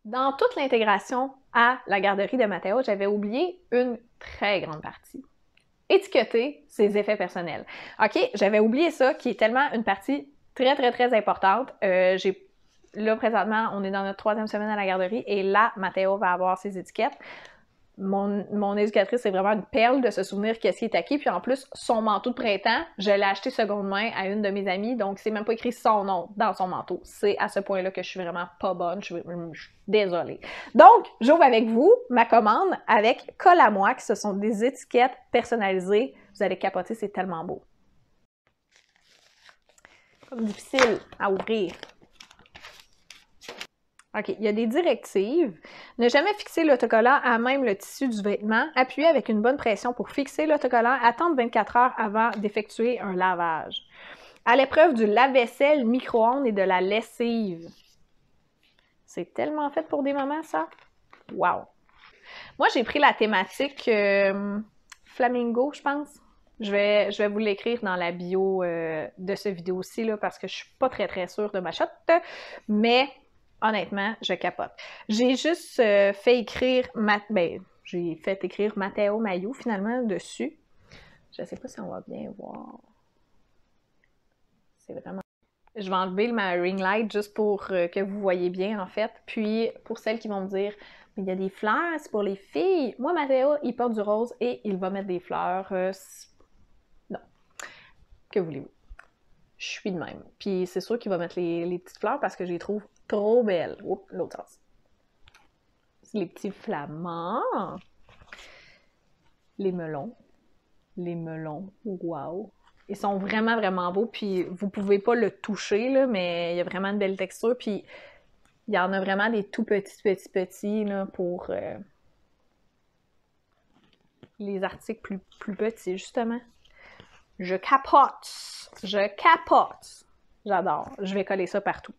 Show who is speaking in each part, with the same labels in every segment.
Speaker 1: Dans toute l'intégration à la garderie de Mathéo, j'avais oublié une très grande partie. Étiqueter ses effets personnels. OK, j'avais oublié ça, qui est tellement une partie très, très, très importante. Là, présentement, on est dans notre 3e semaine à la garderie et là, Mathéo va avoir ses étiquettes. Mon éducatrice, c'est vraiment une perle de se souvenir qu'est-ce qui est acquis. Puis en plus, son manteau de printemps, je l'ai acheté seconde main à une de mes amies, donc c'est même pas écrit son nom dans son manteau. C'est à ce point-là que je suis vraiment pas bonne. Je suis désolée. Donc, j'ouvre avec vous ma commande avec Colle à moi, qui ce sont des étiquettes personnalisées. Vous allez capoter, c'est tellement beau. Comme difficile à ouvrir. OK, il y a des directives. Ne jamais fixer l'autocollant à même le tissu du vêtement. Appuyer avec une bonne pression pour fixer l'autocollant. Attendre 24 heures avant d'effectuer un lavage. À l'épreuve du lave-vaisselle, micro-ondes et de la lessive. C'est tellement fait pour des mamans, ça? Wow! Moi, j'ai pris la thématique flamingo, je pense. Je vais vous l'écrire dans la bio de cette vidéo-ci, parce que je suis pas très, très sûre de ma shot. Mais honnêtement, je capote. J'ai juste fait écrire, j'ai fait écrire Mathéo Maillot finalement dessus. Je sais pas si on va bien voir. C'est vraiment... Je vais enlever ma ring light juste pour que vous voyez bien en fait. Puis pour celles qui vont me dire, mais il y a des fleurs, c'est pour les filles. Moi, Mathéo, il porte du rose et il va mettre des fleurs. Non. Que voulez-vous? Je suis de même. Puis c'est sûr qu'il va mettre les petites fleurs parce que je les trouve trop belles. Oups, l'autre sens. C'est les petits flamants. Les melons. Les melons. Wow! Ils sont vraiment, vraiment beaux. Puis vous pouvez pas le toucher, là, mais il y a vraiment une belle texture. Puis il y en a vraiment des tout petits, là, pour les articles plus petits, justement. Je capote! Je capote! J'adore. Je vais coller ça partout.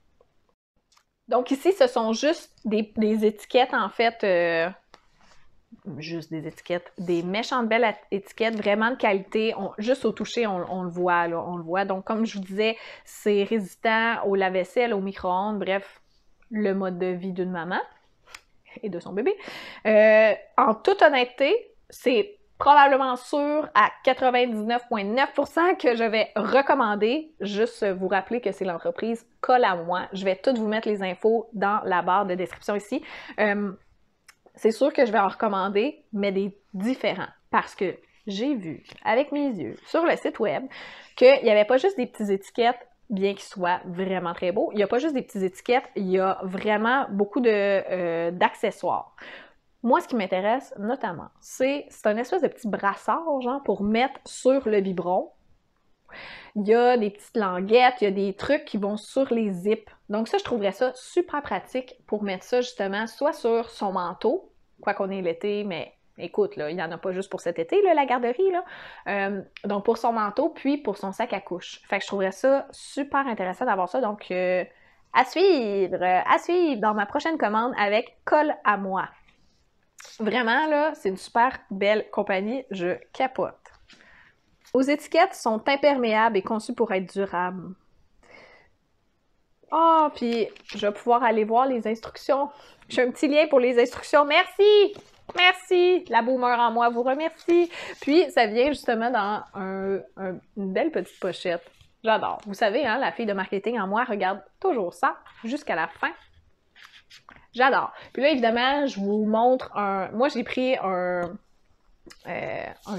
Speaker 1: Donc ici, ce sont juste des étiquettes, en fait, juste des étiquettes, des méchantes belles étiquettes, vraiment de qualité. Juste au toucher, on le voit, là, on le voit. Donc, comme je vous disais, c'est résistant au lave-vaisselle, au micro-ondes, bref, le mode de vie d'une maman et de son bébé. En toute honnêteté, c'est probablement sûr à 99,9% que je vais recommander. Juste vous rappeler que c'est l'entreprise Colle à moi. Je vais toutes vous mettre les infos dans la barre de description ici. C'est sûr que je vais en recommander, mais des différents. Parce que j'ai vu avec mes yeux sur le site web qu'il n'y avait pas juste des petites étiquettes, bien qu'ils soient vraiment très beaux. Il n'y a pas juste des petites étiquettes, il y a vraiment beaucoup d'accessoires. Moi, ce qui m'intéresse notamment, c'est un espèce de petit brassard, genre, pour mettre sur le biberon. Il y a des petites languettes, il y a des trucs qui vont sur les zips. Donc ça, je trouverais ça super pratique pour mettre ça justement soit sur son manteau, quoi qu'on ait l'été, mais écoute, là, il n'y en a pas juste pour cet été, là, la garderie, là. Donc pour son manteau, puis pour son sac à couche. Fait que je trouverais ça super intéressant d'avoir ça. Donc à suivre dans ma prochaine commande avec Colle à moi. Vraiment, là, c'est une super belle compagnie, je capote. Aux étiquettes sont imperméables et conçues pour être durables. Ah, puis je vais pouvoir aller voir les instructions. J'ai un petit lien pour les instructions. Merci! Merci! La boomer en moi vous remercie. Puis, ça vient justement dans une belle petite pochette. J'adore. Vous savez, hein, la fille de marketing en moi regarde toujours ça jusqu'à la fin. J'adore. Puis là, évidemment, je vous montre Moi, j'ai pris un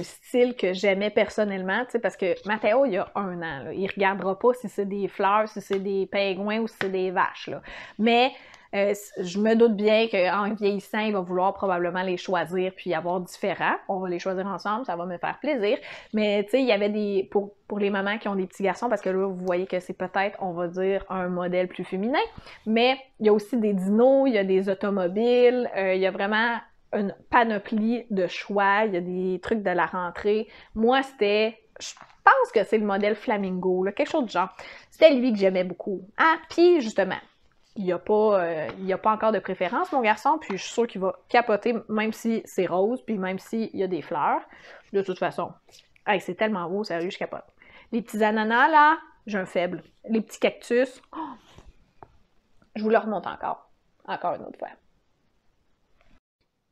Speaker 1: style que j'aimais personnellement, tu sais, parce que Mathéo, il y a 1 an, là, il regardera pas si c'est des fleurs, si c'est des pingouins ou si c'est des vaches, là. Mais je me doute bien qu'en vieillissant, il va vouloir probablement les choisir puis avoir différents. On va les choisir ensemble, ça va me faire plaisir. Mais tu sais, il y avait pour les mamans qui ont des petits garçons, parce que là, vous voyez que c'est peut-être, on va dire, un modèle plus féminin, mais il y a aussi des dinos, il y a des automobiles, il y a vraiment une panoplie de choix, il y a des trucs de la rentrée. Moi, je pense que c'est le modèle Flamingo, là, quelque chose de genre. C'était lui que j'aimais beaucoup. Ah, puis justement, il n'y a pas encore de préférence, mon garçon, puis je suis sûre qu'il va capoter, même si c'est rose, puis même s'il y a des fleurs. De toute façon, hey, c'est tellement beau, sérieux, je capote. Les petits ananas, là, j'ai un faible. Les petits cactus, je vous le remonte encore une autre fois.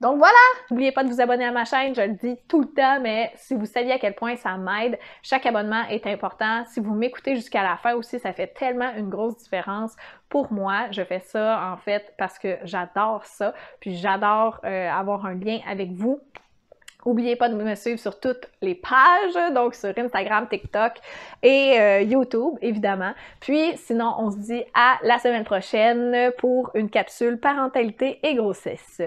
Speaker 1: Donc voilà, n'oubliez pas de vous abonner à ma chaîne, je le dis tout le temps, mais si vous saviez à quel point ça m'aide, chaque abonnement est important. Si vous m'écoutez jusqu'à la fin aussi, ça fait tellement une grosse différence pour moi. Je fais ça en fait parce que j'adore ça, puis j'adore avoir un lien avec vous. N'oubliez pas de me suivre sur toutes les pages, donc sur Instagram, TikTok et YouTube, évidemment. Puis, sinon, on se dit à la semaine prochaine pour une capsule parentalité et grossesse.